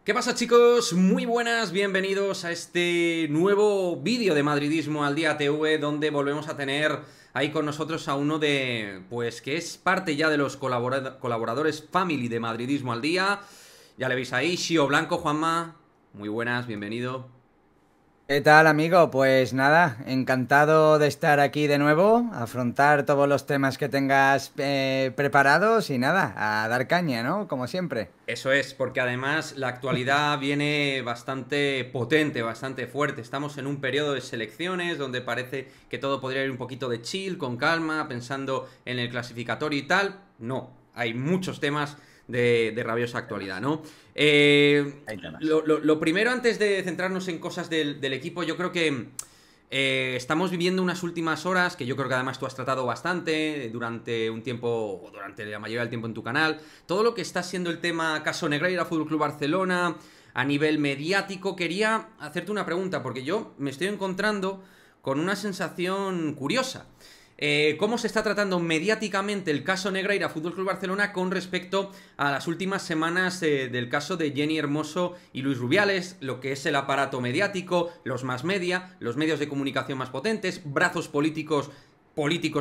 ¿Qué pasa, chicos? Muy buenas, bienvenidos a este nuevo vídeo de Madridismo al Día TV, donde volvemos a tener ahí con nosotros a uno de, pues, que es parte ya de los colaboradores family de Madridismo al Día. Ya le veis ahí, Shio Blanco, Juanma. Muy buenas, bienvenido. ¿Qué tal, amigo? Pues nada, encantado de estar aquí de nuevo, afrontar todos los temas que tengas preparados y nada, a dar caña, ¿no? Como siempre. Eso es, porque además la actualidad viene bastante potente, bastante fuerte. Estamos en un periodo de selecciones donde parece que todo podría ir un poquito de chill, con calma, pensando en el clasificatorio y tal. No, hay muchos temas de rabiosa actualidad, ¿no? Hay temas. Lo primero, antes de centrarnos en cosas del equipo, yo creo que estamos viviendo unas últimas horas que yo creo que además tú has tratado bastante durante un tiempo, o durante la mayoría del tiempo en tu canal. Todo lo que está siendo el tema caso Negreira, Fútbol Club Barcelona, a nivel mediático. Quería hacerte una pregunta, porque yo me estoy encontrando con una sensación curiosa. ¿Cómo se está tratando mediáticamente el caso Negreira Fútbol Club Barcelona con respecto a las últimas semanas del caso de Jenny Hermoso y Luis Rubiales, lo que es el aparato mediático, los más media, los medios de comunicación más potentes, brazos políticos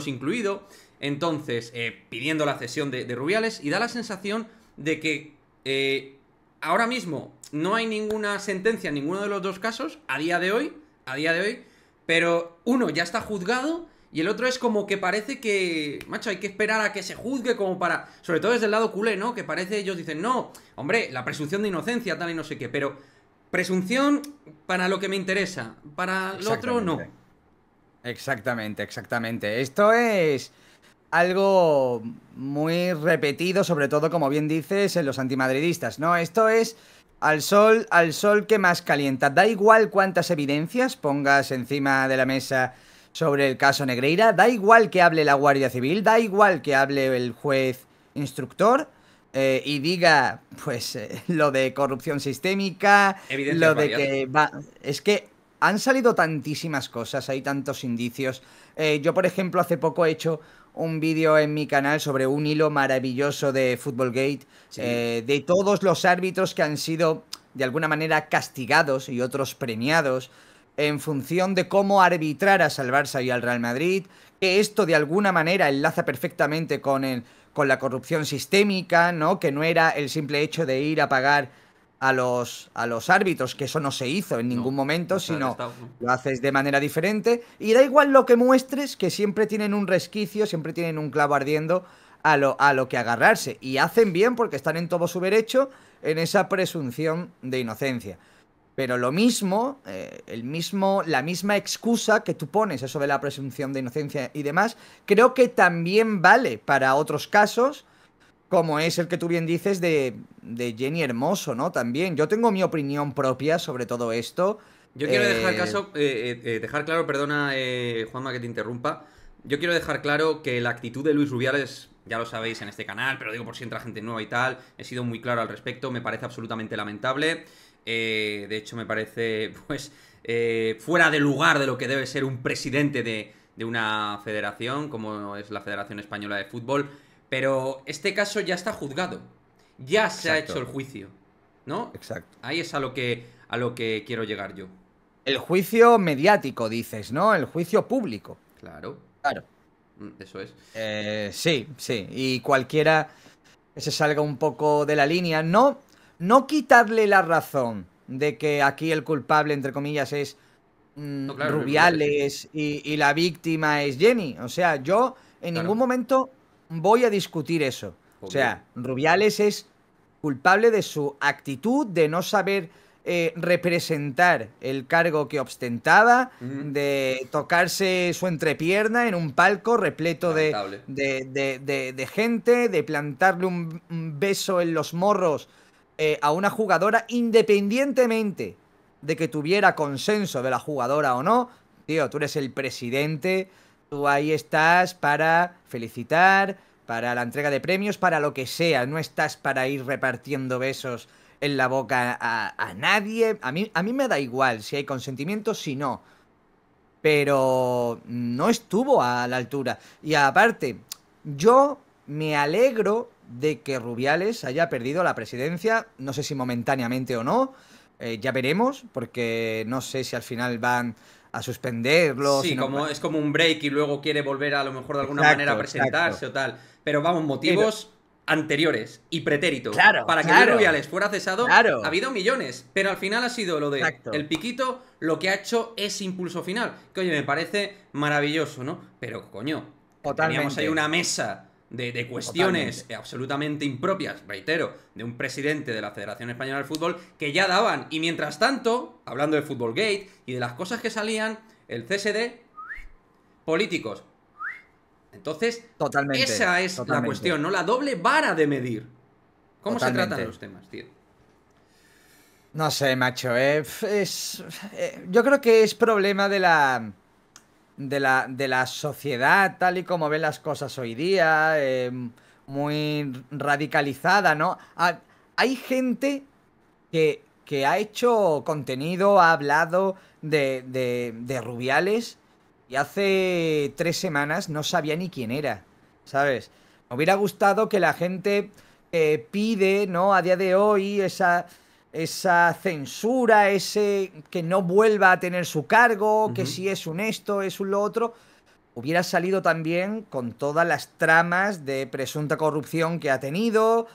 incluido? Entonces, pidiendo la cesión de Rubiales, y da la sensación de que ahora mismo no hay ninguna sentencia en ninguno de los dos casos a día de hoy, pero uno ya está juzgado y el otro es como que parece que, macho, hay que esperar a que se juzgue como para, sobre todo desde el lado culé, ¿no? Que parece, ellos dicen, no, hombre, la presunción de inocencia, tal y no sé qué, pero presunción para lo que me interesa, para lo otro no. Exactamente. Exactamente. Esto es algo muy repetido, sobre todo, como bien dices, en los antimadridistas, ¿no? Esto es al sol que más calienta. Da igual cuántas evidencias pongas encima de la mesa sobre el caso Negreira, da igual que hable la Guardia Civil, da igual que hable el juez instructor y diga, pues, lo de corrupción sistémica, Evidencias lo de varias. que va... Es que han salido tantísimas cosas, hay tantos indicios. Yo, por ejemplo, hace poco he hecho un vídeo en mi canal sobre un hilo maravilloso de Footballgate, Sí. de todos los árbitros que han sido de alguna manera castigados y otros premiados en función de cómo arbitraras al Barça y al Real Madrid, que esto de alguna manera enlaza perfectamente con la corrupción sistémica, ¿no? Que no era el simple hecho de ir a pagar a los árbitros, que eso no se hizo en ningún No, momento, hasta el sino Estado, ¿no? lo haces de manera diferente. Y da igual lo que muestres, que siempre tienen un resquicio, siempre tienen un clavo ardiendo a lo que agarrarse. Y hacen bien porque están en todo su derecho en esa presunción de inocencia. Pero lo mismo, la misma excusa que tú pones, eso de la presunción de inocencia y demás, creo que también vale para otros casos, como es el que tú bien dices de Jenny Hermoso, ¿no? También. Yo tengo mi opinión propia sobre todo esto. Yo quiero Eh, dejar claro, perdona, Juanma, que te interrumpa. Yo quiero dejar claro que la actitud de Luis Rubiales, ya lo sabéis en este canal, pero digo por si entra gente nueva y tal, he sido muy claro al respecto, me parece absolutamente lamentable. De hecho, me parece, pues, fuera de lugar de lo que debe ser un presidente de una federación, como es la Federación Española de Fútbol. Pero este caso ya está juzgado. Ya se ha hecho exacto, el juicio, ¿no? exacto. Ahí es a lo que quiero llegar yo. El juicio mediático, dices, ¿no? El juicio público. Claro, Claro. eso es. Sí, sí. Y cualquiera que se salga un poco de la línea, no, no quitarle la razón de que aquí el culpable, entre comillas, es No, claro, Luis Rubiales, sí. Rubiales y la víctima es Jenny. O sea, yo en ningún Claro, momento voy a discutir eso. O obvio. sea, Rubiales es culpable de su actitud, de no saber representar el cargo que ostentaba, Ujú. de tocarse su entrepierna en un palco repleto Lamentable. de gente, de plantarle un beso en los morros a una jugadora independientemente de que tuviera consenso de la jugadora o no. Tío, tú eres el presidente, tú ahí estás para felicitar, para la entrega de premios, para lo que sea. No estás para ir repartiendo besos en la boca a nadie. A mí me da igual si hay consentimiento, si no. Pero no estuvo a la altura. Y aparte, yo me alegro de que Rubiales haya perdido la presidencia, no sé si momentáneamente o no, ya veremos, porque no sé si al final van a suspenderlo, si Sí, no... como es como un break y luego quiere volver a lo mejor de alguna manera a Exacto, exacto. presentarse o tal. Pero vamos, Pero, motivos anteriores y pretéritos claro, para que Luis claro, Rubiales fuera cesado ha claro, habido millones. Pero al final ha sido lo de exacto, el piquito, lo que ha hecho ese impulso final. Que oye, me parece maravilloso, ¿no? Pero coño, teníamos ahí totalmente, una mesa de cuestiones totalmente. absolutamente impropias, reitero, de un presidente de la Federación Española del Fútbol que ya daban. Y mientras tanto, hablando de Football Gate y de las cosas que salían, el CSD, políticos. Entonces, Totalmente, esa es la totalmente, cuestión, ¿no? La doble vara de medir. ¿Cómo se tratan totalmente. los temas, tío? No sé, macho, yo creo que es problema de la sociedad tal y como ve las cosas hoy día, muy radicalizada, ¿no? Hay gente que ha hecho contenido, ha hablado de Rubiales y hace 3 semanas no sabía ni quién era, ¿sabes? Me hubiera gustado que la gente pide, ¿no? A día de hoy esa censura, ese que no vuelva a tener su cargo, que Ujú. si es un esto, es un lo otro, hubiera salido también con todas las tramas de presunta corrupción que ha tenido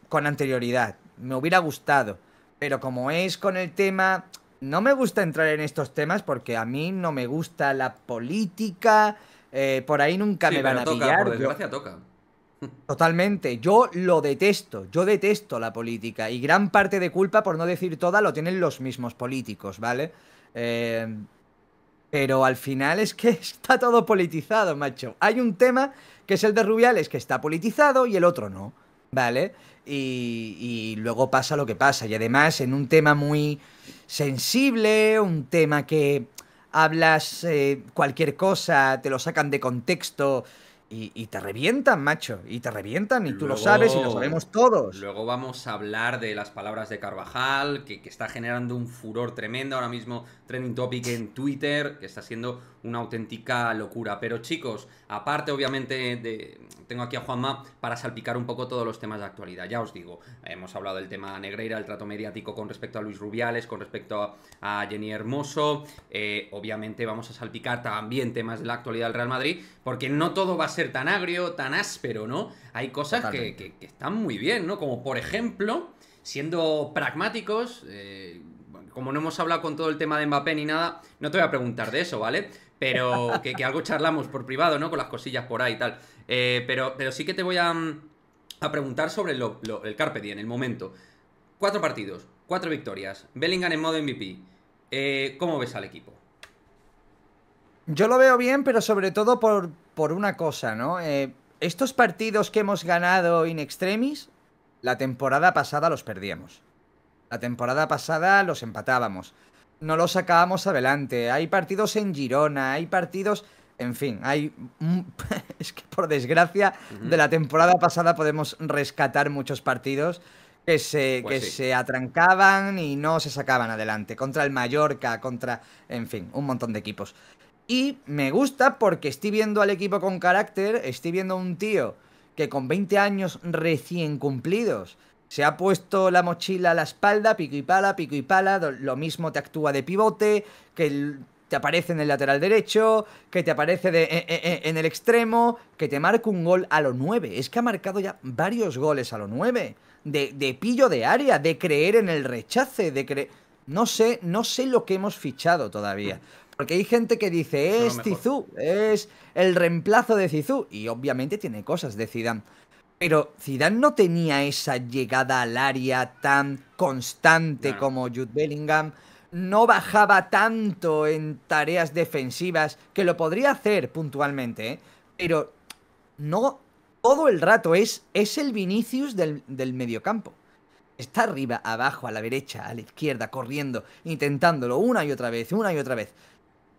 con anterioridad. Me hubiera gustado. Pero como es con el tema, no me gusta entrar en estos temas porque a mí no me gusta la política, por ahí nunca Sí, me van pero a toca, por pillar. Yo, desgracia toca. totalmente, yo detesto la política y gran parte de culpa, por no decir toda, lo tienen los mismos políticos, ¿vale? Eh, pero al final es que está todo politizado, macho. Hay un tema que es el de Rubiales, que está politizado y el otro no, ¿vale? Y luego pasa lo que pasa. Y además en un tema muy sensible, un tema que hablas cualquier cosa, te lo sacan de contexto y te revientan, macho. Y te revientan y tú lo sabes y lo sabemos todos. Luego vamos a hablar de las palabras de Carvajal, que está generando un furor tremendo ahora mismo, trending topic en Twitter, que está siendo una auténtica locura. Pero chicos, aparte obviamente tengo aquí a Juanma para salpicar un poco todos los temas de actualidad. Ya os digo, hemos hablado del tema Negreira, el trato mediático con respecto a Luis Rubiales, con respecto a Jenny Hermoso. Obviamente vamos a salpicar también temas de la actualidad del Real Madrid, porque no todo va a ser tan agrio, tan áspero, ¿no? Hay cosas Totalmente. que están muy bien, ¿no? Como por ejemplo, siendo pragmáticos, como no hemos hablado con todo el tema de Mbappé ni nada, no te voy a preguntar de eso, ¿vale? Pero que algo charlamos por privado, ¿no? Con las cosillas por ahí y tal. Pero sí que te voy a preguntar sobre el Carpe Diem, el momento. 4 partidos, 4 victorias, Bellingham en modo MVP. ¿Cómo ves al equipo? Yo lo veo bien, pero sobre todo por una cosa, ¿no? Estos partidos que hemos ganado in extremis, la temporada pasada los perdíamos. La temporada pasada los empatábamos. No los sacábamos adelante. Hay partidos en Girona, hay partidos... En fin, hay... Es que por desgracia de Ujú. la temporada pasada podemos rescatar muchos partidos Pues que sí. se atrancaban y no se sacaban adelante. Contra el Mallorca, contra... En fin, un montón de equipos. Y me gusta porque estoy viendo al equipo con carácter, estoy viendo a un tío que con 20 años recién cumplidos se ha puesto la mochila a la espalda, pico y pala, lo mismo te actúa de pivote, te aparece en el lateral derecho, que te aparece en el extremo, que te marca un gol a lo 9. Es que ha marcado ya varios goles a lo 9. De pillo de área, de creer en el rechace, de creer... No sé lo que hemos fichado todavía. Porque hay gente que Eso dice, es lo es mejor. Zizou, es el reemplazo de Zizou. Y obviamente tiene cosas de Zidane. Pero Zidane no tenía esa llegada al área tan No, constante no. como Jude Bellingham. No bajaba tanto en tareas defensivas, que lo podría hacer puntualmente, ¿eh? Pero no todo el rato es el Vinicius del mediocampo. Está arriba, abajo, a la derecha, a la izquierda, corriendo, intentándolo una y otra vez, una y otra vez.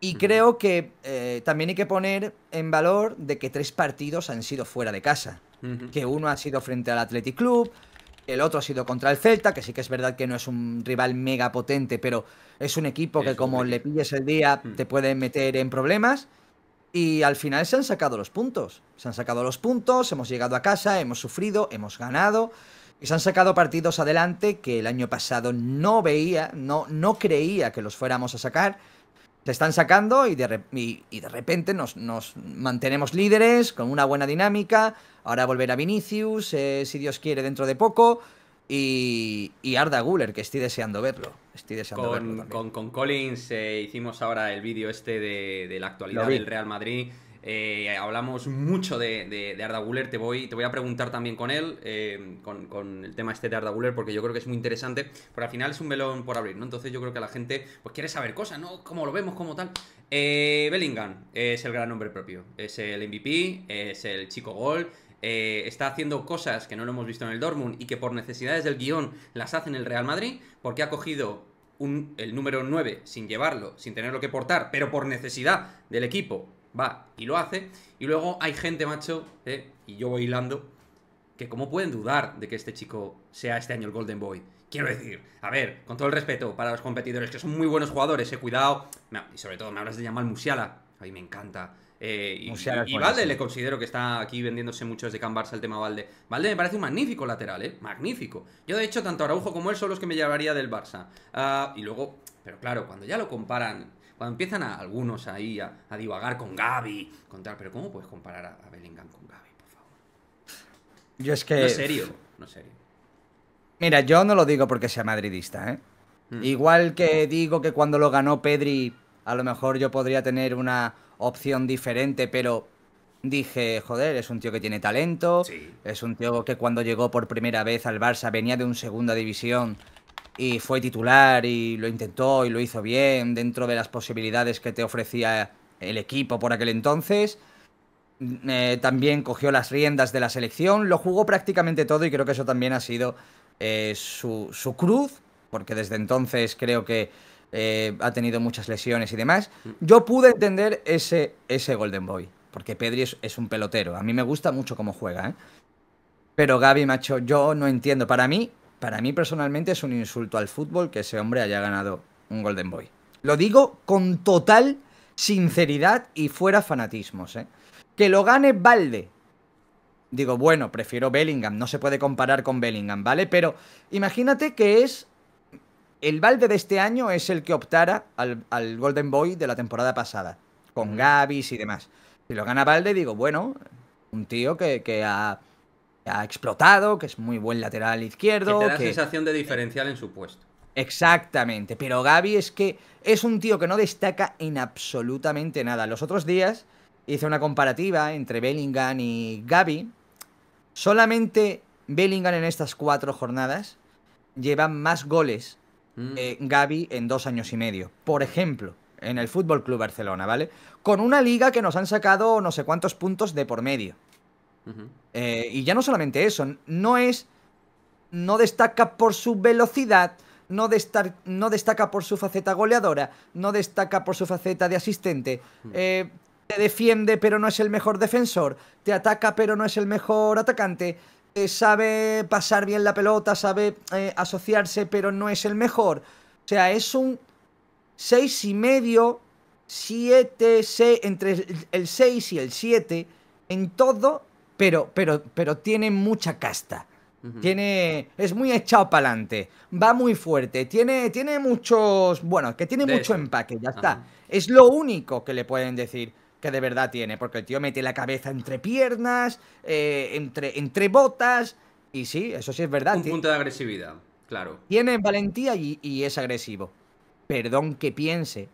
Y Ujú. creo que también hay que poner en valor de que 3 partidos han sido fuera de casa. Ujú. Que uno ha sido frente al Athletic Club, el otro ha sido contra el Celta, que sí que es verdad que no es un rival mega potente, pero es un equipo que Es como le durillo. pilles el día Mm. te puede meter en problemas. Y al final se han sacado los puntos. Se han sacado los puntos, hemos llegado a casa, hemos sufrido, hemos ganado. Y se han sacado partidos adelante que el año pasado no veía, no creía que los fuéramos a sacar. Se están sacando y de repente nos mantenemos líderes con una buena dinámica. Ahora volverá Vinicius, si Dios quiere, dentro de poco. Y Arda Güler, que estoy deseando verlo. Estoy deseando verlo también. Con Collins hicimos ahora el vídeo este de la actualidad del Real Madrid. Hablamos mucho de Arda Güler. Te voy a preguntar también con él, con el tema este de Arda Güler, porque yo creo que es muy interesante. Pero al final es un melón por abrir, ¿no? Entonces yo creo que la gente pues quiere saber cosas, ¿no? Cómo lo vemos, cómo tal. Bellingham es el gran nombre propio. Es el MVP, es el chico gol. Está haciendo cosas que no lo hemos visto en el Dortmund y que por necesidades del guión las hace en el Real Madrid, porque ha cogido el número 9 sin llevarlo, sin tenerlo que portar, pero por necesidad del equipo va y lo hace. Y luego hay gente, macho, y yo voy hilando, que cómo pueden dudar de que este chico sea este año el Golden Boy. Quiero decir, a ver, con todo el respeto para los competidores, que son muy buenos jugadores, cuidado, y sobre todo me hablas de Yamal Musiala, a mí me encanta. Y Valde le considero que está aquí vendiéndose mucho desde Can Barça el tema Valde. Valde me parece un magnífico lateral, magnífico. Yo de hecho tanto Araujo como él son los que me llevaría del Barça. Y luego, pero claro, cuando ya lo comparan, cuando empiezan algunos ahí a divagar con Gavi, con tal, pero ¿cómo puedes comparar a Bellingham con Gavi, por favor? Yo es que... No es serio, no es serio. Mira, yo no lo digo porque sea madridista, ¿eh? Igual que digo que cuando lo ganó Pedri, a lo mejor yo podría tener una opción diferente, pero dije, joder, es un tío que tiene talento, Sí. es un tío que cuando llegó por primera vez al Barça venía de un segunda división y fue titular y lo intentó y lo hizo bien dentro de las posibilidades que te ofrecía el equipo por aquel entonces. También cogió las riendas de la selección, lo jugó prácticamente todo y creo que eso también ha sido su cruz, porque desde entonces creo que ha tenido muchas lesiones y demás. Yo pude entender ese Golden Boy, porque Pedri es un pelotero. A mí me gusta mucho cómo juega, ¿eh? Pero Gavi, macho, yo no entiendo. Para mí personalmente es un insulto al fútbol que ese hombre haya ganado un Golden Boy. Lo digo con total sinceridad y fuera fanatismos, ¿eh? Que lo gane Valde. Digo, bueno, prefiero Bellingham, no se puede comparar con Bellingham, ¿vale? Pero imagínate que el Valde de este año es el que optara al Golden Boy de la temporada pasada, con Gavis y demás. Si lo gana Valde, digo, bueno, un tío que ha explotado, que es muy buen lateral izquierdo. Que te da sensación de diferencial en su puesto. Exactamente, pero Gavi es que es un tío que no destaca en absolutamente nada. Los otros días hice una comparativa entre Bellingham y Gavi. Solamente Bellingham en estas 4 jornadas lleva más goles Gavi en 2 años y medio. Por ejemplo, en el Fútbol Club Barcelona, ¿vale? Con una liga que nos han sacado no sé cuántos puntos de por medio. Y ya no solamente eso, no destaca por su velocidad, no destaca por su faceta goleadora, no destaca por su faceta de asistente. Te defiende pero no es el mejor defensor, te ataca pero no es el mejor atacante, sabe pasar bien la pelota, sabe asociarse pero no es el mejor. O sea, es un 6,5, 7, 6, entre el 6 y el 7 en todo, pero tiene mucha casta. Es muy echado para adelante, va muy fuerte, tiene muchos, bueno, que tiene mucho empaque, ya está. Es lo único que le pueden decir que de verdad tiene, porque el tío mete la cabeza entre piernas, entre botas, y sí, eso sí es verdad. Un punto de agresividad, claro. Tiene valentía y es agresivo. Perdón que piense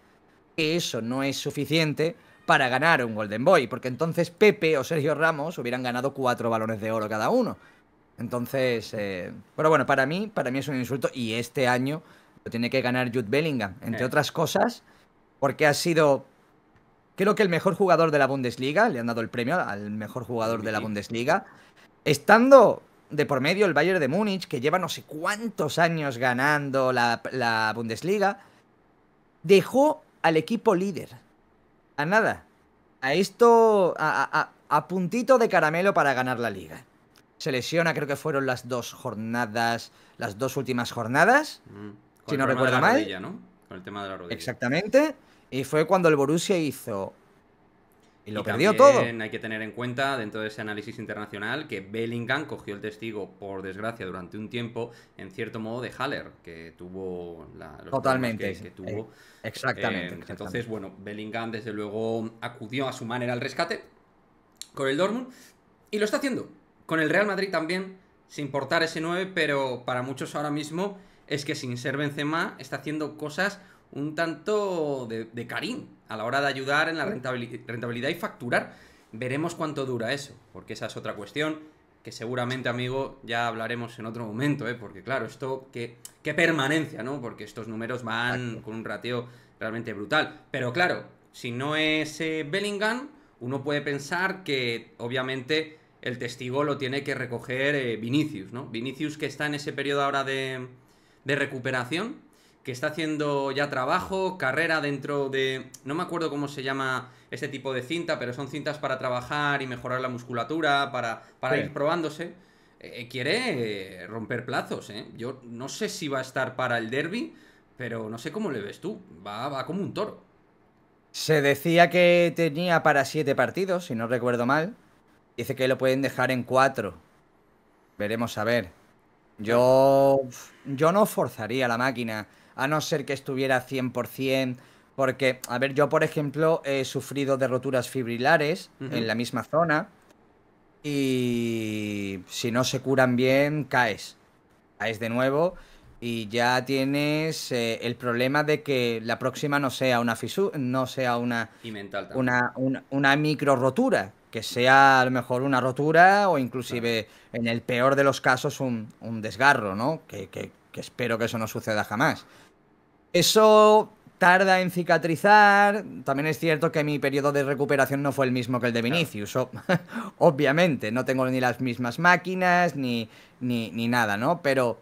que eso no es suficiente para ganar un Golden Boy, porque entonces Pepe o Sergio Ramos hubieran ganado 4 balones de oro cada uno. Entonces, pero bueno, para mí es un insulto y este año lo tiene que ganar Jude Bellingham, entre otras cosas, porque ha sido, creo que el mejor jugador de la Bundesliga, le han dado el premio al mejor jugador de la Bundesliga, estando de por medio el Bayern de Múnich, que lleva no sé cuántos años ganando la Bundesliga, dejó al equipo líder. A nada. A esto, a puntito de caramelo para ganar la liga. Se lesiona, creo que fueron las 2 últimas jornadas, si no recuerdo mal. Rodilla, ¿no? Con el tema de la rodilla. Exactamente. Y fue cuando el Borussia hizo Y lo Y perdió todo. también hay que tener en cuenta, dentro de ese análisis internacional, que Bellingham cogió el testigo, por desgracia, durante un tiempo, en cierto modo, de Haller, que tuvo los problemas Totalmente. que tuvo. Exactamente, Entonces, exactamente. bueno, Bellingham, desde luego, acudió a su manera al rescate con el Dortmund y lo está haciendo. Con el Real Madrid también, sin portar ese 9, pero para muchos ahora mismo es que sin ser Benzema está haciendo cosas un tanto de Karim a la hora de ayudar en la rentabilidad y facturar. Veremos cuánto dura eso, porque esa es otra cuestión que seguramente, amigo, ya hablaremos en otro momento, ¿eh? Porque claro, esto, qué permanencia, ¿no? Porque estos números van Exacto. con un ratio realmente brutal. Pero claro, si no es Bellingham, uno puede pensar que obviamente el testigo lo tiene que recoger Vinicius, ¿no? Vinicius, que está en ese periodo ahora de recuperación, que está haciendo ya trabajo, carrera dentro de... No me acuerdo cómo se llama este tipo de cinta, pero son cintas para trabajar y mejorar la musculatura, para ir Sí. probándose. Quiere romper plazos, ¿eh? Yo no sé si va a estar para el derby, pero no sé cómo le ves tú. Va como un toro. Se decía que tenía para 7 partidos, si no recuerdo mal. Dice que lo pueden dejar en 4. Veremos a ver. Claro. Yo no forzaría la máquina, a no ser que estuviera 100%, porque, a ver, yo por ejemplo he sufrido de roturas fibrilares en Ujú. la misma zona y si no se curan bien, caes de nuevo y ya tienes el problema de que la próxima no sea una fisura, no sea Y mental también. una micro rotura, que sea a lo mejor una rotura o Claro. inclusive en el peor de los casos un desgarro, ¿no? Que espero que eso no suceda jamás. Eso tarda en cicatrizar. También es cierto que mi periodo de recuperación no fue el mismo que el de Claro. Vinicius. Obviamente, no tengo ni las mismas máquinas ni nada, ¿no? Pero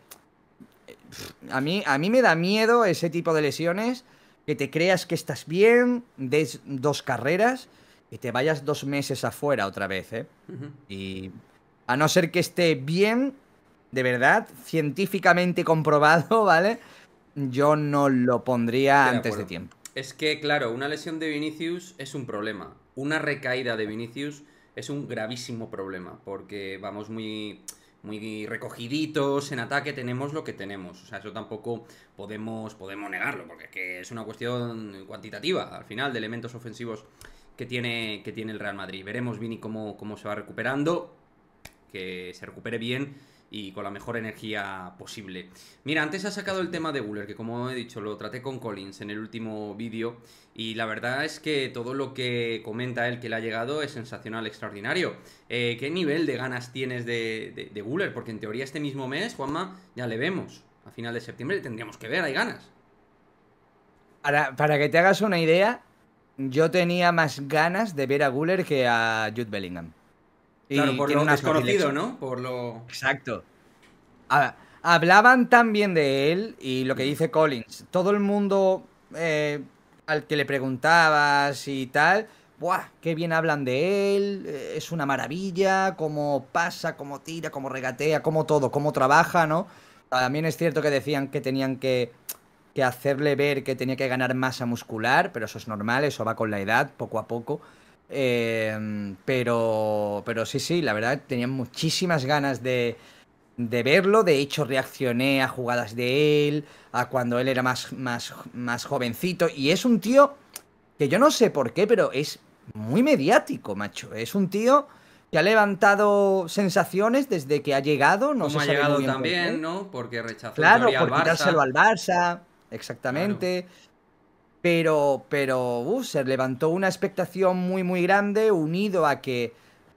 a mí me da miedo ese tipo de lesiones, que te creas que estás bien, des 2 carreras y te vayas 2 meses afuera otra vez, ¿eh? Ujú. Y a no ser que esté bien, de verdad, científicamente comprobado, ¿vale? Yo no lo pondría Estoy de antes de acuerdo. tiempo. Es que, claro, una lesión de Vinicius es un problema. Una recaída de Vinicius es un gravísimo problema. Porque vamos muy recogiditos en ataque, tenemos lo que tenemos. O sea, eso tampoco podemos negarlo. Porque es que es una cuestión cuantitativa, al final, de elementos ofensivos que tiene el Real Madrid. Veremos Vini cómo se va recuperando. Que se recupere bien y con la mejor energía posible. Mira, antes ha sacado el tema de Guller, que como he dicho, lo traté con Collins en el último vídeo, y la verdad es que todo lo que comenta él que le ha llegado es sensacional, extraordinario. ¿Qué nivel de ganas tienes de Guller? Porque en teoría este mismo mes, Juanma, ya le vemos. A final de septiembre le tendríamos que ver, hay ganas. Para que te hagas una idea, yo tenía más ganas de ver a Guller que a Jude Bellingham. Claro, Y por tiene lo una fácil desconocido, ¿no? Por lo... Exacto. Hablaban tan bien de él y lo que Mm, dice Collins, todo el mundo al que le preguntabas y tal, ¡buah! Qué bien hablan de él, es una maravilla, cómo pasa, cómo tira, cómo regatea, cómo todo, cómo trabaja, ¿no? También es cierto que decían que tenían que hacerle ver que tenía que ganar masa muscular, pero eso es normal, eso va con la edad, poco a poco. Pero sí, sí, la verdad, tenía muchísimas ganas de verlo. De hecho, reaccioné a jugadas de él, a cuando él era más jovencito. Y es un tío que yo no sé por qué, pero es muy mediático, macho. Es un tío que ha levantado sensaciones desde que ha llegado, no Cómo se ha sabe muy llegado bien por también, qué. ¿no? Porque rechazó en Claro, teoría al por quitárselo Barça. al Barça, Claro. exactamente. Pero se levantó una expectación muy, muy grande, unido a que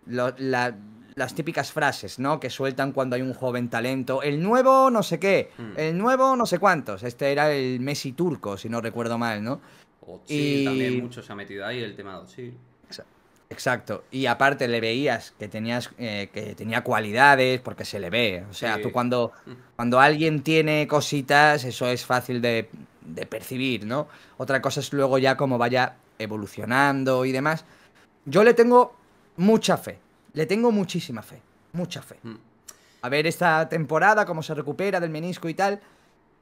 las típicas frases, ¿no? Que sueltan cuando hay un joven talento. El nuevo no sé qué, Mm. el nuevo no sé cuántos. Este era el Messi turco, si no recuerdo mal, ¿no? Otsil también Y... mucho se ha metido ahí, el tema de Otsil. exa- Exacto. Y aparte le veías que tenía cualidades, porque se le ve. O sea, tú Sí. Mm. cuando alguien tiene cositas, eso es fácil de percibir, ¿no? Otra cosa es luego ya cómo vaya evolucionando y demás. Yo le tengo mucha fe. Le tengo muchísima fe. Mucha fe. Mm. A ver esta temporada, cómo se recupera del menisco y tal.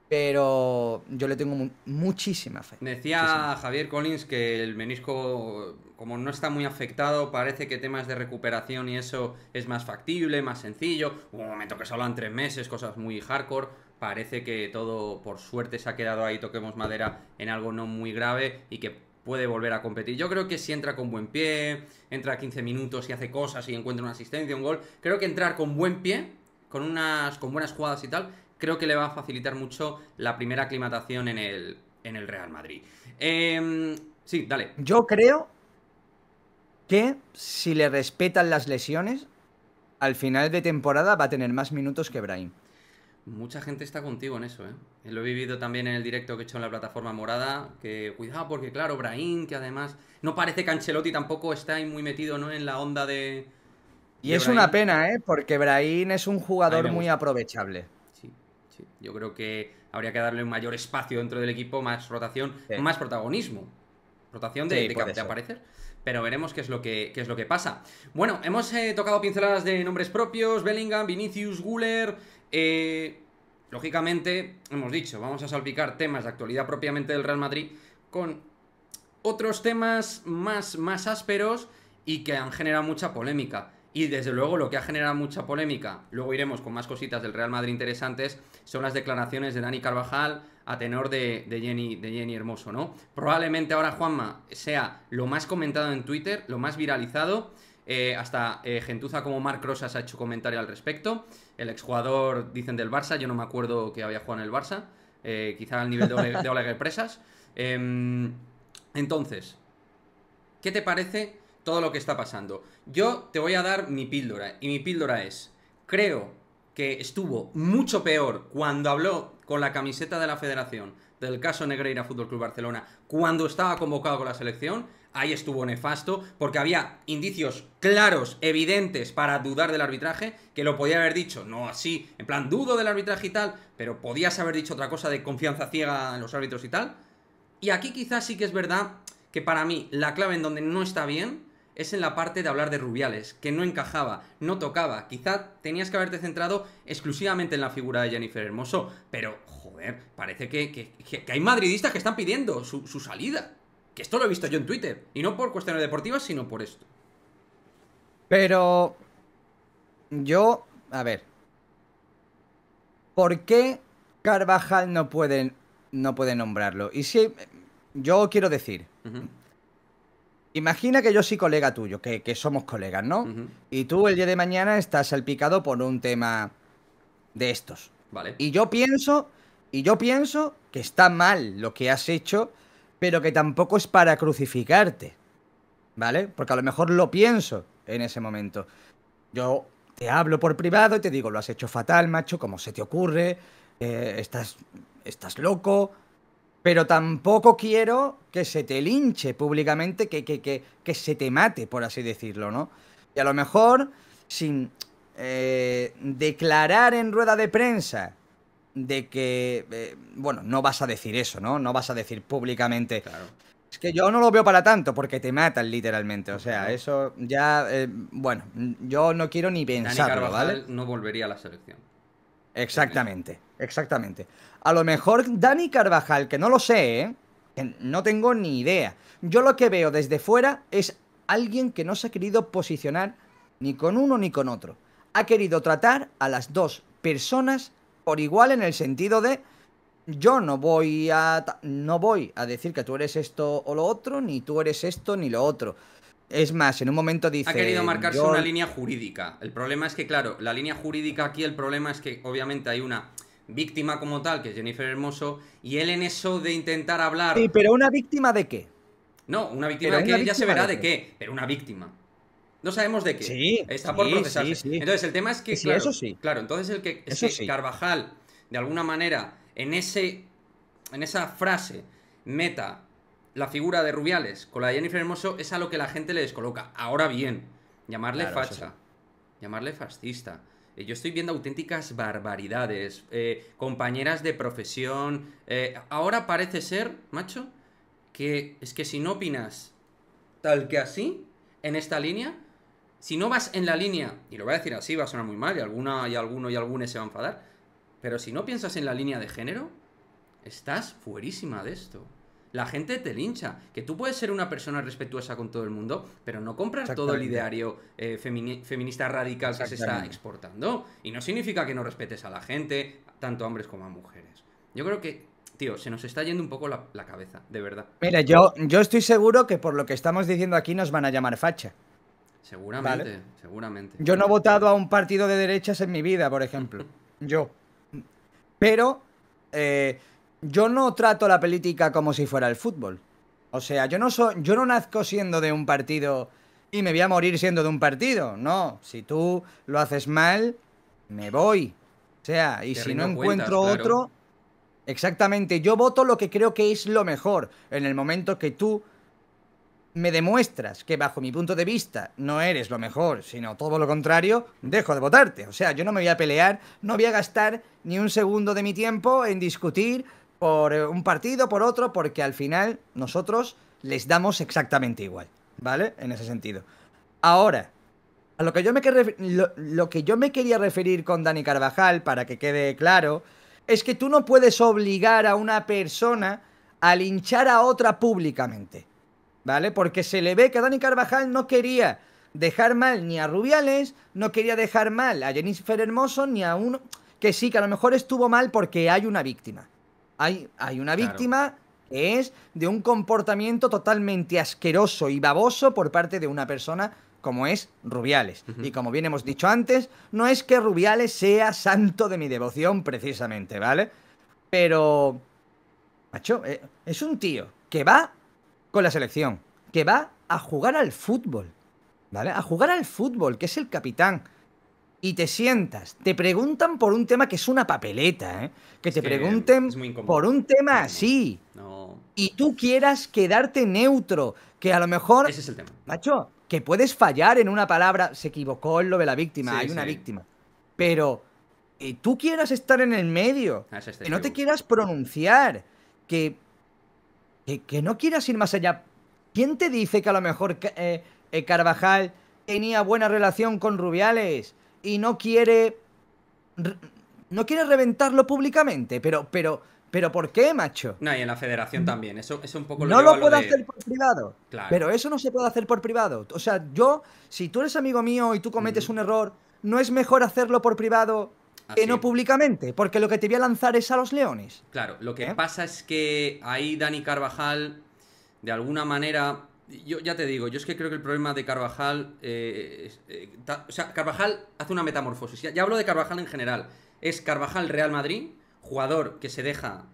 pero yo le tengo muchísima fe. Muchísima Decía fe. Javier Collins que el menisco, como no está muy afectado, parece que temas de recuperación y eso es más factible, más sencillo. Hubo un momento que se hablan 3 meses, cosas muy hardcore. Parece que todo, por suerte, se ha quedado ahí, toquemos madera, en algo no muy grave y que puede volver a competir. Yo creo que si entra con buen pie, entra 15 minutos y hace cosas y encuentra una asistencia, un gol, creo que entrar con buen pie, con buenas jugadas y tal, creo que le va a facilitar mucho la primera aclimatación en el Real Madrid. Sí, dale. Yo creo que si le respetan las lesiones, al final de temporada va a tener más minutos que Brahim. Mucha gente está contigo en eso, ¿eh? Lo he vivido también en el directo que he hecho en la plataforma morada, que cuidado porque claro, Brahim, que además no parece que Ancelotti tampoco está ahí muy metido, ¿no? En la onda Y de es una Brahim. pena, ¿eh? Porque Brahim es un A mí jugador me muy gusta. aprovechable. Sí, sí. Yo creo que habría que darle un mayor espacio dentro del equipo, más rotación, Sí, más protagonismo. Rotación de, sí, de, por de eso. aparecer. Pero veremos qué es lo que pasa. Bueno, hemos tocado pinceladas de nombres propios: Bellingham, Vinicius, Guller. Lógicamente, hemos dicho, vamos a salpicar temas de actualidad propiamente del Real Madrid con otros temas más ásperos y que han generado mucha polémica. Y desde luego lo que ha generado mucha polémica, luego iremos con más cositas del Real Madrid interesantes, son las declaraciones de Dani Carvajal a tenor de Jenny Hermoso, ¿no? Probablemente ahora, Juanma, sea lo más comentado en Twitter, lo más viralizado. Hasta gentuza como Marc Rosas ha hecho comentario al respecto. El exjugador, dicen, del Barça, yo no me acuerdo que había jugado en el Barça. Quizá al nivel de Oleguer Presas. Entonces, ¿qué te parece todo lo que está pasando? Yo te voy a dar mi píldora, y mi píldora es: creo que estuvo mucho peor cuando habló con la camiseta de la Federación del caso Negreira Fútbol Club Barcelona, cuando estaba convocado con la selección. Ahí estuvo nefasto, porque había indicios claros, evidentes, para dudar del arbitraje, que lo podía haber dicho, no así, en plan, dudo del arbitraje y tal, pero podías haber dicho otra cosa de confianza ciega en los árbitros y tal. Y aquí quizás sí que es verdad que para mí la clave en donde no está bien es en la parte de hablar de Rubiales, que no encajaba, no tocaba. Quizá tenías que haberte centrado exclusivamente en la figura de Jennifer Hermoso, pero, joder, parece que hay madridistas que están pidiendo su salida. Que esto lo he visto yo en Twitter, y no por cuestiones deportivas, sino por esto. Pero yo, a ver, ¿por qué Carvajal no puede nombrarlo? Y si yo quiero decir, Ujú, imagina que yo soy colega tuyo, que somos colegas, ¿no? ujú. Y tú el día de mañana estás salpicado por un tema de estos. Vale. Y yo pienso, y yo pienso que está mal lo que has hecho, pero que tampoco es para crucificarte, ¿vale? Porque a lo mejor lo pienso en ese momento. Yo te hablo por privado y te digo, lo has hecho fatal, macho, ¿cómo se te ocurre? Estás loco. Pero tampoco quiero que se te linche públicamente, que se te mate, por así decirlo, ¿no? Y a lo mejor, sin declarar en rueda de prensa de que, bueno, no vas a decir eso, ¿no? No vas a decir públicamente. Claro, Es que yo no lo veo para tanto, porque te matan literalmente. O sea, claro. eso ya, bueno, yo no quiero ni Dani pensarlo, ¿vale? Carvajal no volvería a la selección. En eso. Exactamente, exactamente. A lo mejor Dani Carvajal, que no lo sé, ¿eh? Que no tengo ni idea. Yo lo que veo desde fuera es alguien que no se ha querido posicionar ni con uno ni con otro. Ha querido tratar a las dos personas por igual en el sentido de yo no voy a decir que tú eres esto o lo otro, ni tú eres esto ni lo otro. Es más, en un momento Ha querido dice, marcarse yo una línea jurídica. El problema es que, claro, la línea jurídica aquí, el problema es que obviamente hay una víctima como tal, que es Jennifer Hermoso, y él en eso de intentar sí, hablar... pero ¿una víctima de qué? No, una víctima Pero de una que ya se víctima verá de de qué. qué, pero una víctima. No sabemos de qué. Sí, Está por sí, sí, procesarse. sí. Entonces, el tema es Sí, que, sí, eso claro, sí. claro, entonces es Eso que sí. Carvajal, de alguna manera, en esa frase, meta la figura de Rubiales con la de Jennifer Hermoso, es a lo que la gente le descoloca. Ahora bien, llamarle Claro, eso sí. facha, llamarle fascista. Yo estoy viendo auténticas barbaridades. Compañeras de profesión. Ahora parece ser, macho, que es que si no opinas tal que así, en esta línea, si no vas en la línea, y lo voy a decir así, va a sonar muy mal, y alguno y alguna se va a enfadar, pero si no piensas en la línea de género, estás fuerísima de esto. La gente te lincha. Que tú puedes ser una persona respetuosa con todo el mundo, pero no comprar todo el ideario feminista radical que se está exportando. Y no significa que no respetes a la gente, tanto a hombres como a mujeres. Yo creo que, tío, se nos está yendo un poco la cabeza, de verdad. Mira, yo estoy seguro que por lo que estamos diciendo aquí nos van a llamar facha. Seguramente, ¿vale? seguramente. Yo no he votado a un partido de derechas en mi vida, por ejemplo. Yo. Pero yo no trato la política como si fuera el fútbol. O sea, yo no nazco siendo de un partido y me voy a morir siendo de un partido. No, si tú lo haces mal, me voy. O sea, y Te si no rindo cuentas, encuentro claro. otro, exactamente, yo voto lo que creo que es lo mejor. En el momento que tú me demuestras que bajo mi punto de vista no eres lo mejor, sino todo lo contrario, dejo de votarte. O sea, yo no me voy a pelear, no voy a gastar ni un segundo de mi tiempo en discutir por un partido, por otro, porque al final nosotros les damos exactamente igual, ¿vale? En ese sentido. Ahora, a lo que yo lo que yo me quería referir con Dani Carvajal, para que quede claro, es que tú no puedes obligar a una persona a linchar a otra públicamente. ¿Vale? Porque se le ve que Dani Carvajal no quería dejar mal ni a Rubiales, no quería dejar mal a Jennifer Hermoso, ni a uno... Que sí, que a lo mejor estuvo mal porque hay una víctima. Hay una Claro. víctima que es de un comportamiento totalmente asqueroso y baboso por parte de una persona como es Rubiales. Y como bien hemos dicho antes, no es que Rubiales sea santo de mi devoción precisamente, ¿vale? Pero... Macho, es un tío que va con la selección, que va a jugar al fútbol, ¿vale? A jugar al fútbol, que es el capitán. Y te sientas, te preguntan por un tema que es una papeleta, ¿eh? Que Es te que pregunten es muy incómodo. por un tema Muy incómodo. así. No. Y tú quieras quedarte neutro, que a lo mejor, Ese es el tema. macho, que puedes fallar en una palabra, se equivocó en lo de la víctima, Sí, hay una sí. víctima. Pero tú quieras estar en el medio, A ese es que no te testigo. quieras pronunciar, que que no quieras ir más allá. ¿Quién te dice que a lo mejor Carvajal tenía buena relación con Rubiales y no quiere re- no quiere reventarlo públicamente? Pero ¿por qué, macho? No, y en la federación también. Eso un poco lo No lleva a lo lo puedo hacer de... por privado. Claro. Pero eso no se puede hacer por privado. O sea, yo, si tú eres amigo mío y tú cometes Ujú. un error, ¿no es mejor hacerlo por privado que no Así. públicamente? Porque lo que te voy a lanzar es a los leones. Claro, lo que ¿Eh? pasa es que ahí Dani Carvajal, de alguna manera, yo ya te digo, yo es que creo que el problema de Carvajal, o sea, Carvajal hace una metamorfosis. Ya hablo de Carvajal en general. Es Carvajal Real Madrid, jugador que se deja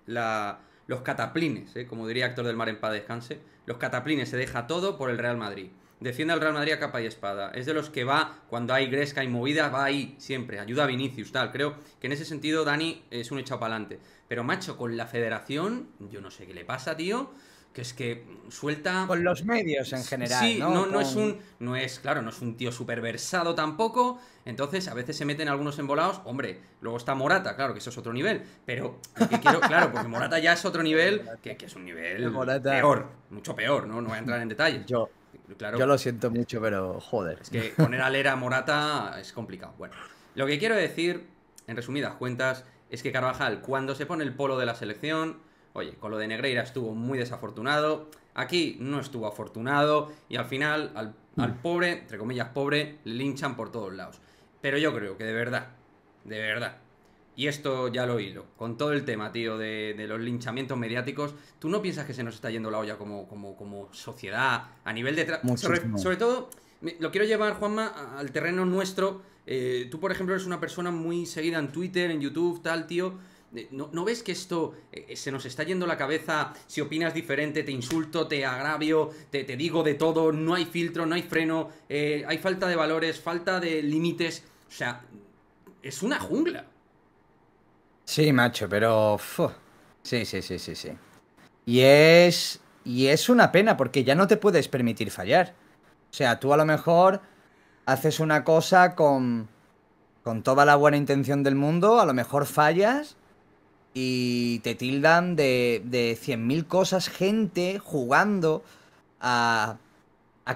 los cataplines, como diría Héctor del Mar en paz descanse, los cataplines se deja todo por el Real Madrid. Defiende al Real Madrid a capa y espada. Es de los que va, cuando hay gresca y movida, va ahí siempre. Ayuda a Vinicius, tal. Creo que en ese sentido Dani es un echado para adelante. Pero macho, con la federación, yo no sé qué le pasa, tío. Que es que suelta... Con los medios en general, Sí, ¿no? no es un... No es, claro, no es un tío súper versado tampoco. Entonces, a veces se meten algunos embolados. Hombre, luego está Morata, claro, que eso es otro nivel. Pero lo que quiero, claro, porque Morata ya es otro nivel, que es un nivel Morata. peor, mucho peor, ¿no? No voy a entrar en detalles. Yo, Claro, yo lo siento mucho, pero joder. es que poner a Lera Morata es complicado. Bueno, lo que quiero decir, en resumidas cuentas, es que Carvajal, cuando se pone el polo de la selección, oye, con lo de Negreira estuvo muy desafortunado, aquí no estuvo afortunado, y al final, al pobre, entre comillas pobre, le linchan por todos lados. Pero yo creo que de verdad, y esto ya lo hilo, con todo el tema, tío, de los linchamientos mediáticos, ¿tú no piensas que se nos está yendo la olla como sociedad, a nivel de... Muchísimo. sobre todo, lo quiero llevar, Juanma, al terreno nuestro. Tú, por ejemplo, eres una persona muy seguida en Twitter, en YouTube, tal, tío. ¿No ves que esto se nos está yendo la cabeza? Si opinas diferente, te insulto, te agravio, te digo de todo, no hay filtro, no hay freno, hay falta de valores, falta de límites. O sea, es una jungla. Sí, macho, pero... Sí, sí, sí, sí, sí. Y es una pena porque ya no te puedes permitir fallar. O sea, tú a lo mejor haces una cosa con toda la buena intención del mundo, a lo mejor fallas y te tildan de 100.000 cosas, gente jugando a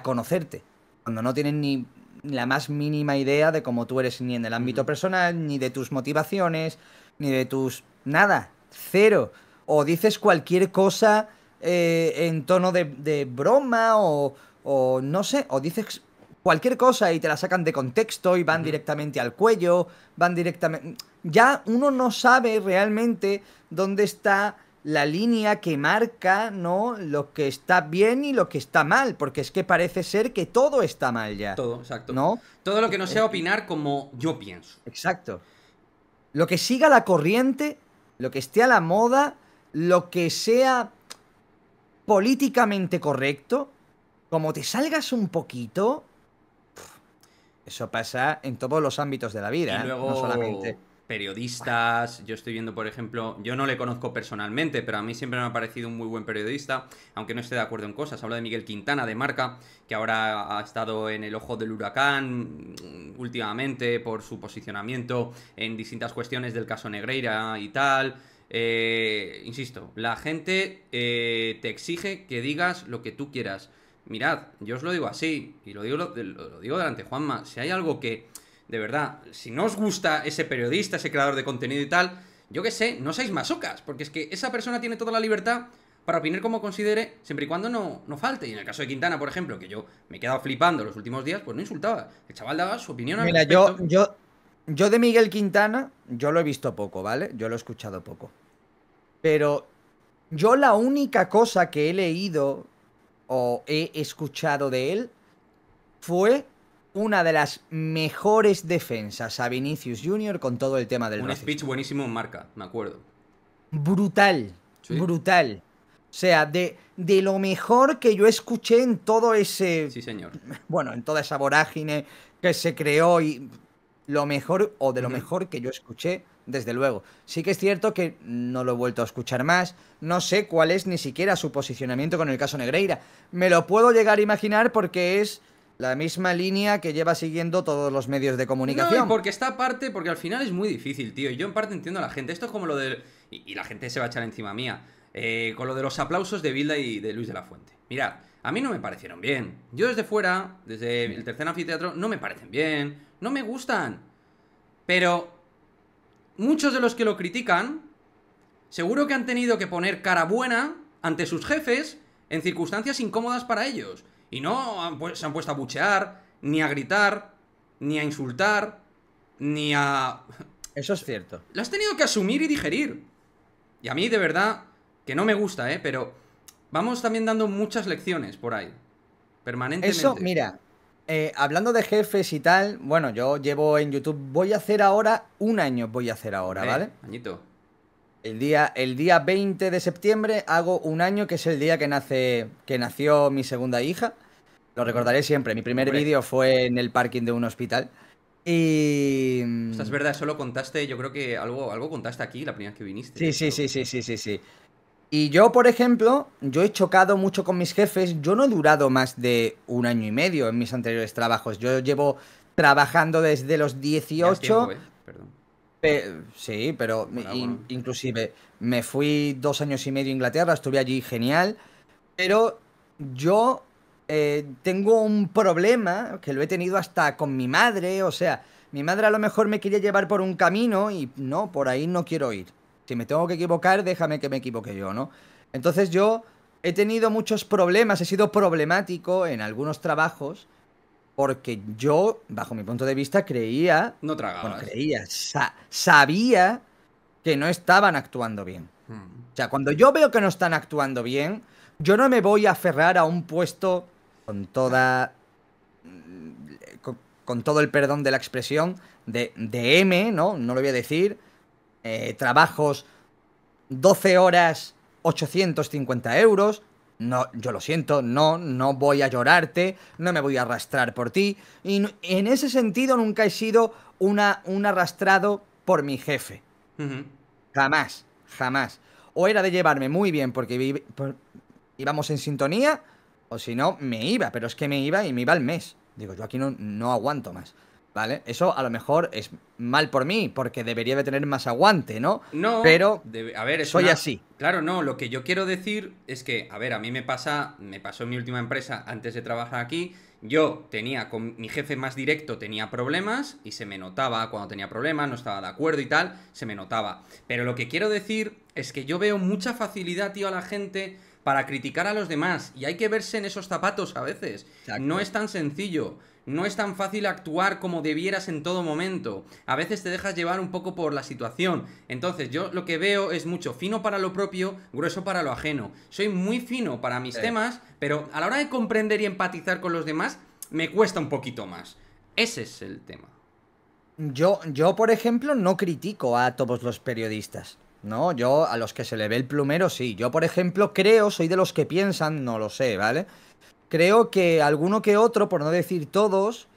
conocerte, cuando no tienen ni la más mínima idea de cómo tú eres ni en el ámbito Ujú. personal, ni de tus motivaciones, ni de tus... Nada. cero. O dices cualquier cosa en tono de broma o no sé, o dices cualquier cosa y te la sacan de contexto y van directamente al cuello, van directamente... Ya uno no sabe realmente dónde está la línea que marca, ¿no? Lo que está bien y lo que está mal, porque es que parece ser que todo está mal ya, Todo, exacto. ¿no? Todo lo que no sea opinar como yo pienso. Exacto. Lo que siga la corriente, lo que esté a la moda, lo que sea políticamente correcto, como te salgas un poquito, eso pasa en todos los ámbitos de la Y vida, ¿eh? No solamente... luego periodistas, yo estoy viendo, por ejemplo, yo no le conozco personalmente, pero a mí siempre me ha parecido un muy buen periodista, aunque no esté de acuerdo en cosas. Hablo de Miguel Quintana, de Marca, que ahora ha estado en el ojo del huracán últimamente por su posicionamiento en distintas cuestiones del caso Negreira y tal. Insisto, la gente te exige que digas lo que tú quieras. Mirad, yo os lo digo así, y lo digo delante de Juanma, si hay algo que, de verdad, si no os gusta ese periodista, ese creador de contenido y tal, yo qué sé, no seáis masocas, porque es que esa persona tiene toda la libertad para opinar como considere, siempre y cuando no falte. Y en el caso de Quintana, por ejemplo, que yo me he quedado flipando los últimos días, pues no insultaba. El chaval daba su opinión al Mira, yo, respecto. yo, yo de Miguel Quintana, yo lo he visto poco, ¿vale? Yo lo he escuchado poco. Pero yo la única cosa que he leído o he escuchado de él fue una de las mejores defensas a Vinicius Junior con todo el tema del Un speech racismo. buenísimo en Marca, me acuerdo. Brutal, ¿Sí? brutal. O sea, de lo mejor que yo escuché en todo ese, Sí, señor. bueno, en toda esa vorágine que se creó y lo mejor o de lo Ujú. mejor que yo escuché, desde luego. Sí que es cierto que no lo he vuelto a escuchar más, no sé cuál es ni siquiera su posicionamiento con el caso Negreira. Me lo puedo llegar a imaginar porque es la misma línea que lleva siguiendo todos los medios de No, y comunicación. porque está aparte, porque al final es muy difícil, tío. Y yo en parte entiendo a la gente. Esto es como lo del... Y la gente se va a echar encima mía. Con lo de los aplausos de Bilda y de Luis de la Fuente. Mirad, a mí no me parecieron bien. Yo desde fuera, desde el tercer anfiteatro, no me parecen bien. No me gustan. Pero muchos de los que lo critican, seguro que han tenido que poner cara buena ante sus jefes en circunstancias incómodas para ellos. Y no se han puesto a buchear, ni a gritar, ni a insultar, ni a... Eso es cierto. Lo has tenido que asumir y digerir. Y a mí, de verdad, que no me gusta, ¿eh? Pero vamos también dando muchas lecciones por ahí. Eso, Permanentemente. mira, hablando de jefes y tal, bueno, yo llevo en YouTube, voy a hacer ahora, un año voy a hacer ahora, ¿vale? Añito. El día 20 de septiembre hago un año, que es el día que nació mi segunda hija. Lo recordaré siempre. Mi primer Hombre, vídeo fue en el parking de un hospital. Y... esta es verdad, eso lo contaste, yo creo que algo contaste aquí la primera vez que viniste, de Sí, sí, hecho. sí, sí, sí, sí, sí. Y yo, por ejemplo, yo he chocado mucho con mis jefes. Yo no he durado más de un año y medio en mis anteriores trabajos. Yo llevo trabajando desde los Ya es tiempo, 18. Perdón. Sí, pero Enhorabuena. inclusive me fui 2 años y medio a Inglaterra, estuve allí genial. Pero yo tengo un problema que lo he tenido hasta con mi madre. O sea, mi madre a lo mejor me quería llevar por un camino y no, por ahí no quiero ir. Si me tengo que equivocar, déjame que me equivoque yo, ¿no? Entonces yo he tenido muchos problemas, he sido problemático en algunos trabajos porque yo, bajo mi punto de vista, creía, No bueno, tragabas. creía, sabía que no estaban actuando bien. Hmm. O sea, cuando yo veo que no están actuando bien, yo no me voy a aferrar a un puesto con toda. Con todo el perdón de la expresión, de M, ¿no? No lo voy a decir. Trabajos 12 horas, 850 euros. No, yo lo siento, no voy a llorarte, no me voy a arrastrar por ti. Y en ese sentido nunca he sido un arrastrado por mi jefe. Ujú. Jamás, jamás. O era de llevarme muy bien porque íbamos en sintonía, o si no, me iba, pero es que me iba y me iba al mes. Digo, yo aquí no aguanto más. ¿vale? Eso a lo mejor es mal por mí, porque debería de tener más aguante, ¿no? No, Pero a ver, es soy una... así. Claro, no, lo que yo quiero decir es que, a ver, a mí me pasó en mi última empresa antes de trabajar aquí, yo tenía, con mi jefe más directo tenía problemas y se me notaba cuando tenía problemas, no estaba de acuerdo y tal, se me notaba. Pero lo que quiero decir es que yo veo mucha facilidad, tío, a la gente para criticar a los demás y hay que verse en esos zapatos a veces. No Exacto. es tan sencillo. No es tan fácil actuar como debieras en todo momento. A veces te dejas llevar un poco por la situación. Entonces, yo lo que veo es mucho fino para lo propio, grueso para lo ajeno. Soy muy fino para mis temas, pero a la hora de comprender y empatizar con los demás, me cuesta un poquito más. Ese es el tema. Yo, por ejemplo, no critico a todos los periodistas, ¿no? Yo, a los que se le ve el plumero, sí. Yo, por ejemplo, creo, soy de los que piensan, no lo sé, ¿vale? Creo que alguno que otro, por no decir todos,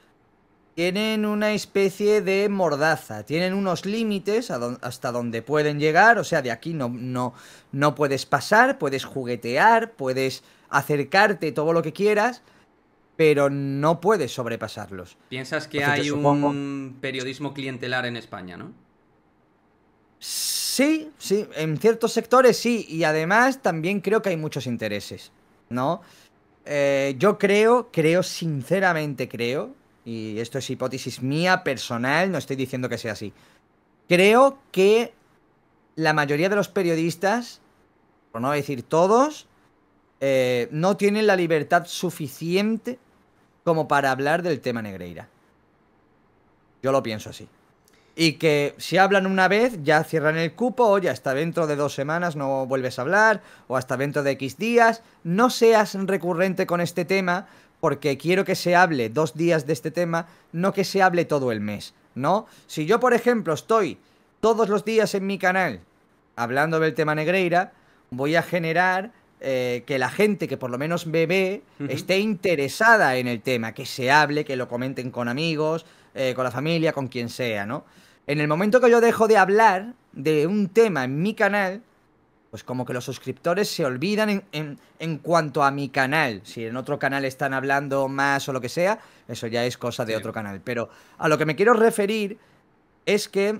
tienen una especie de mordaza, tienen unos límites hasta donde pueden llegar, o sea, de aquí no puedes pasar, puedes juguetear, puedes acercarte todo lo que quieras, pero no puedes sobrepasarlos. Piensas que Entonces yo hay supongo... un periodismo clientelar en España, ¿no? Sí, sí, en ciertos sectores sí, y además también creo que hay muchos intereses, ¿no? Yo creo, sinceramente creo, y esto es hipótesis mía, personal, no estoy diciendo que sea así, creo que la mayoría de los periodistas, por no decir todos, no tienen la libertad suficiente como para hablar del tema Negreira. Yo lo pienso así. Y que si hablan una vez, ya cierran el cupo, o ya hasta dentro de 2 semanas no vuelves a hablar, o hasta dentro de X días. No seas recurrente con este tema, porque quiero que se hable 2 días de este tema, no que se hable todo el mes, ¿no? Si yo, por ejemplo, estoy todos los días en mi canal hablando del tema Negreira, voy a generar que la gente que por lo menos me ve Ujú. esté interesada en el tema, que se hable, que lo comenten con amigos, con la familia, con quien sea, ¿no? En el momento que yo dejo de hablar de un tema en mi canal, pues como que los suscriptores se olvidan en cuanto a mi canal. Si en otro canal están hablando más o lo que sea, eso ya es cosa de Sí. otro canal. Pero a lo que me quiero referir es que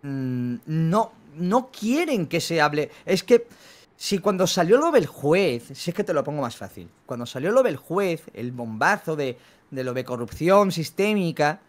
no quieren que se hable. Es que si cuando salió lo del juez, si es que te lo pongo más fácil, cuando salió lo del juez, el bombazo de lo de corrupción sistémica,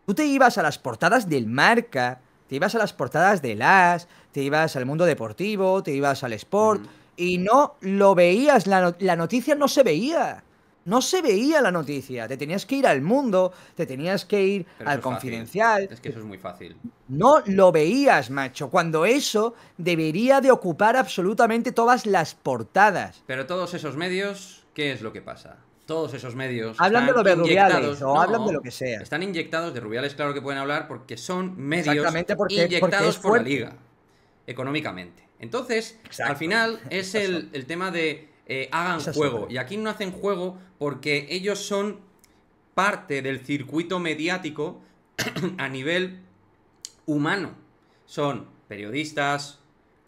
tú te ibas a las portadas del Marca, te ibas a las portadas del As, te ibas al Mundo Deportivo, te ibas al Sport, Ujú. y no lo veías, la noticia no se veía. No se veía la noticia. Te tenías que ir al Mundo, te tenías que ir Pero eso al es fácil. Confidencial. Es que eso es muy fácil. No lo veías, macho. Cuando eso debería de ocupar absolutamente todas las portadas. Pero todos esos medios, ¿qué es lo que pasa? Todos esos medios Hablan de están lo de Rubiales inyectados, o hablan de lo no, que sea. están inyectados de Rubiales, claro que pueden hablar, porque son medios Exactamente porque inyectados es por la fuerte. liga, económicamente. Entonces, al Exacto. final es Esas son, el tema de hagan esa es juego. otra. Y aquí no hacen juego porque ellos son parte del circuito mediático a nivel humano. Son periodistas,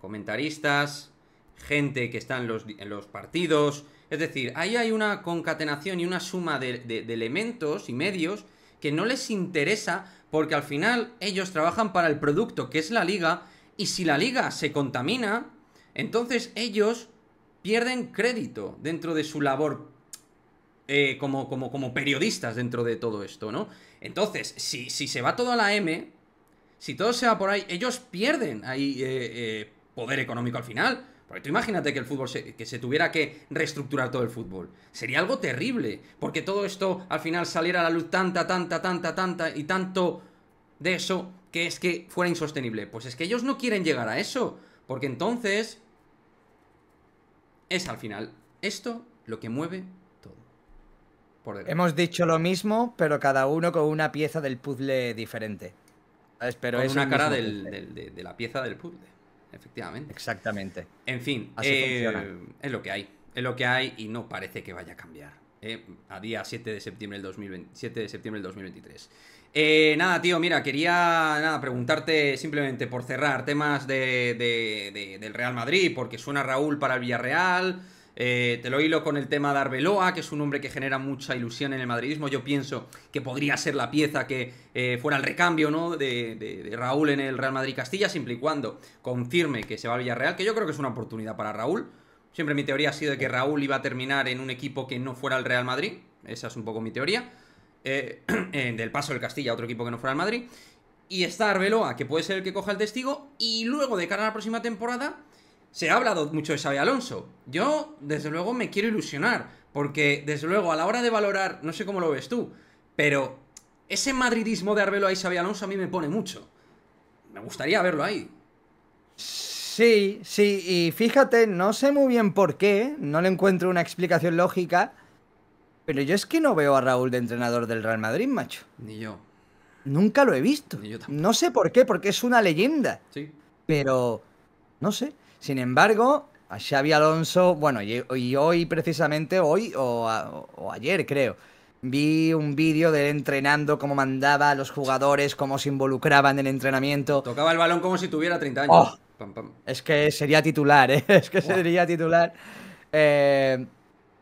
comentaristas, gente que está en los partidos. Es decir, ahí hay una concatenación y una suma de elementos y medios que no les interesa porque al final ellos trabajan para el producto que es la liga y si la liga se contamina, entonces ellos pierden crédito dentro de su labor como periodistas dentro de todo esto, ¿no? Entonces, si se va todo a la M, si todo se va por ahí, ellos pierden ahí poder económico al final. Porque tú imagínate que el fútbol que se tuviera que reestructurar todo el fútbol. Sería algo terrible. Porque todo esto al final saliera a la luz tanta y tanto de eso que es que fuera insostenible. Pues es que ellos no quieren llegar a eso. Porque entonces es al final esto lo que mueve todo. Por desgracia. Hemos dicho lo mismo, pero cada uno con una pieza del puzzle diferente. ¿Sabes? Pero Con es el una cara mismo puzzle. de la pieza del puzzle. Efectivamente. Exactamente. En fin, Así funciona. es lo que hay. Es lo que hay y no parece que vaya a cambiar. A día 7 de septiembre del 2020, 7 de septiembre del 2023. Nada, tío, mira, quería nada, preguntarte simplemente por cerrar temas del Real Madrid, porque suena Raúl para el Villarreal. Te lo hilo con el tema de Arbeloa, que es un hombre que genera mucha ilusión en el madridismo. Yo pienso que podría ser la pieza que fuera el recambio, ¿no? de Raúl en el Real Madrid Castilla, siempre y cuando confirme que se va al Villarreal, que yo creo que es una oportunidad para Raúl. Siempre mi teoría ha sido de que Raúl iba a terminar en un equipo que no fuera el Real Madrid. Esa es un poco mi teoría. Del paso del Castilla a otro equipo que no fuera el Madrid. Y está Arbeloa, que puede ser el que coja el testigo. Y luego, de cara a la próxima temporada, se ha hablado mucho de Xabi Alonso. Yo, desde luego, me quiero ilusionar. Porque, desde luego, a la hora de valorar, no sé cómo lo ves tú, pero ese madridismo de Arbeloa y Xabi Alonso a mí me pone mucho. Me gustaría verlo ahí. Sí, sí, y fíjate, no sé muy bien por qué, no le encuentro una explicación lógica, pero yo es que no veo a Raúl de entrenador del Real Madrid, macho. Ni yo. Nunca lo he visto. Ni yo tampoco. No sé por qué, porque es una leyenda. Sí. Pero, no sé. Sin embargo, a Xabi Alonso, bueno, y hoy precisamente, hoy o ayer creo, vi un vídeo de él entrenando, cómo mandaba a los jugadores, cómo se involucraban en el entrenamiento. Tocaba el balón como si tuviera 30 años. ¡Oh! Pam, pam. Es que sería titular, ¿eh? Es que Buah. sería titular. Eh,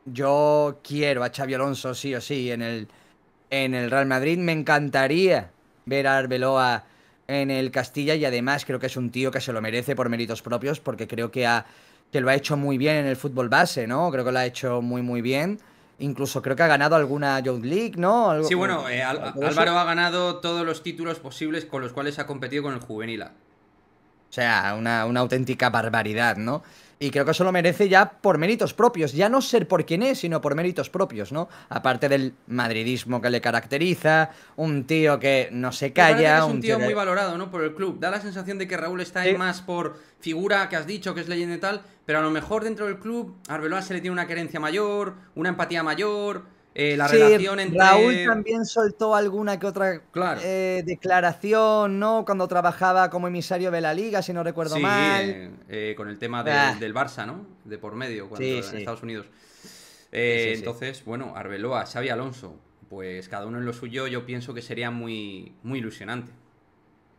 yo quiero a Xabi Alonso sí o sí en el Real Madrid. Me encantaría ver a Arbeloa en el Castilla y además creo que es un tío que se lo merece por méritos propios porque creo que lo ha hecho muy bien en el fútbol base, ¿no? Creo que lo ha hecho muy muy bien. Incluso creo que ha ganado alguna Youth League, ¿no? Sí, bueno, Algo de eso. Álvaro ha ganado todos los títulos posibles con los cuales ha competido con el Juvenil A. O sea, una auténtica barbaridad, ¿no? Y creo que eso lo merece ya por méritos propios, ya no ser por quien es, sino por méritos propios, ¿no? Aparte del madridismo que le caracteriza, un tío que no se Me parece que calla, es un un tío tío muy que... valorado, ¿no? Por el club. Da la sensación de que Raúl está Sí. ahí más por figura que has dicho, que es leyenda y tal, pero a lo mejor dentro del club a Arbeloa se le tiene una querencia mayor, una empatía mayor, la Sí, relación Raúl entre... también soltó alguna que otra Claro. declaración, ¿no? Cuando trabajaba como emisario de la liga, si no recuerdo Sí, mal. con el tema Ah, del Barça, ¿no? De por medio, sí, cuando en sí, Estados Unidos. sí, sí, sí. Entonces, bueno, Arbeloa, Xabi Alonso, pues cada uno en lo suyo, yo pienso que sería muy, muy ilusionante.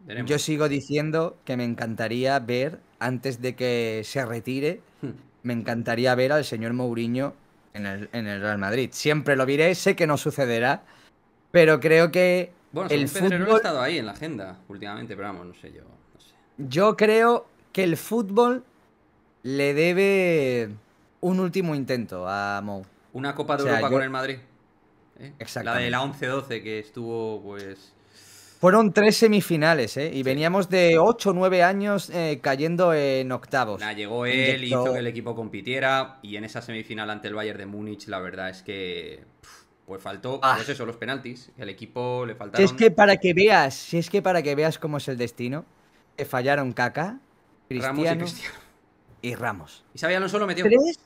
Yo Veremos. sigo diciendo que me encantaría ver, antes de que se retire, me encantaría ver al señor Mourinho en el Real Madrid. Siempre lo diré, sé que no sucederá, pero creo que Bueno, el según Pedrerol ha fútbol, estado ahí en la agenda últimamente, pero vamos, no sé yo, no sé. yo creo que el fútbol le debe un último intento a Mou. O Una Copa de sea, Europa yo, con el Madrid, ¿eh? La de la exactamente. 11-12 que estuvo, pues... Fueron 3 semifinales, ¿eh? Y Sí. veníamos de 8 o 9 años cayendo en octavos. Nada, llegó él, hizo que Inyectó. el equipo compitiera y en esa semifinal ante el Bayern de Múnich, la verdad es que pues faltó, Ah, pues eso, los penaltis. El equipo le Si es faltaron que para que veas, si es que para que veas cómo es el destino, que fallaron Kaká, Ramos y Cristiano Cristiano. y Ramos. Y Xabi Alonso lo metió. Tres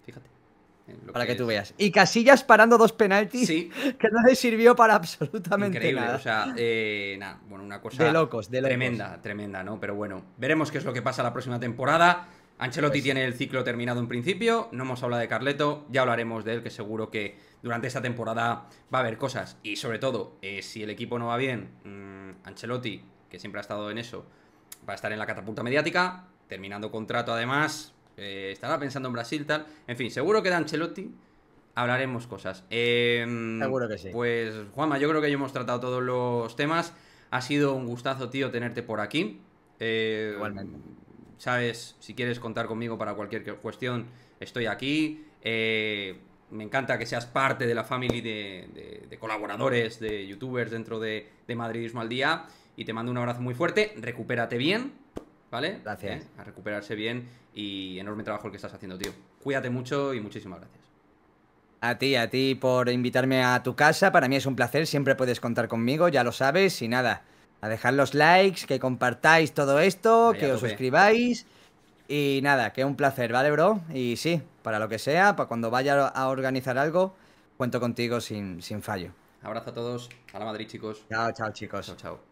Fíjate, lo para que que tú es. veas. Y Casillas parando 2 penaltis Sí, que no le sirvió para absolutamente increíble. O nada. sea, nada, bueno, una De cosa locos, de locos. tremenda, tremenda, ¿no? Pero bueno, veremos qué es lo que pasa la próxima temporada. Ancelotti Pues sí. tiene el ciclo terminado en principio. No hemos hablado de Carleto, ya hablaremos de él, que seguro que durante esta temporada va a haber cosas. Y sobre todo, si el equipo no va bien, Ancelotti, que siempre ha estado en eso, va a estar en la catapulta mediática, terminando contrato además. Estará pensando en Brasil, tal. En fin, seguro que de Ancelotti hablaremos cosas. Seguro que sí. Pues, Juanma, yo creo que ya hemos tratado todos los temas. Ha sido un gustazo, tío, tenerte por aquí. Eh, Igualmente. Sabes, si quieres contar conmigo para cualquier cuestión, estoy aquí. Me encanta que seas parte de la family de colaboradores, de youtubers dentro de Madridismo al Día. Y te mando un abrazo muy fuerte. Recupérate bien, ¿vale? Gracias. A recuperarse bien. Y enorme trabajo el que estás haciendo, tío. Cuídate mucho y muchísimas gracias. A ti por invitarme a tu casa. Para mí es un placer. Siempre puedes contar conmigo, ya lo sabes. Y nada, a dejar los likes, que compartáis todo esto, Ahí a que os tope. suscribáis. Y nada, que un placer, ¿vale, bro? Y sí, para lo que sea, para cuando vaya a organizar algo, cuento contigo sin fallo. Abrazo a todos. A la Madrid, chicos. Chao, chao, Chao, chicos. chao.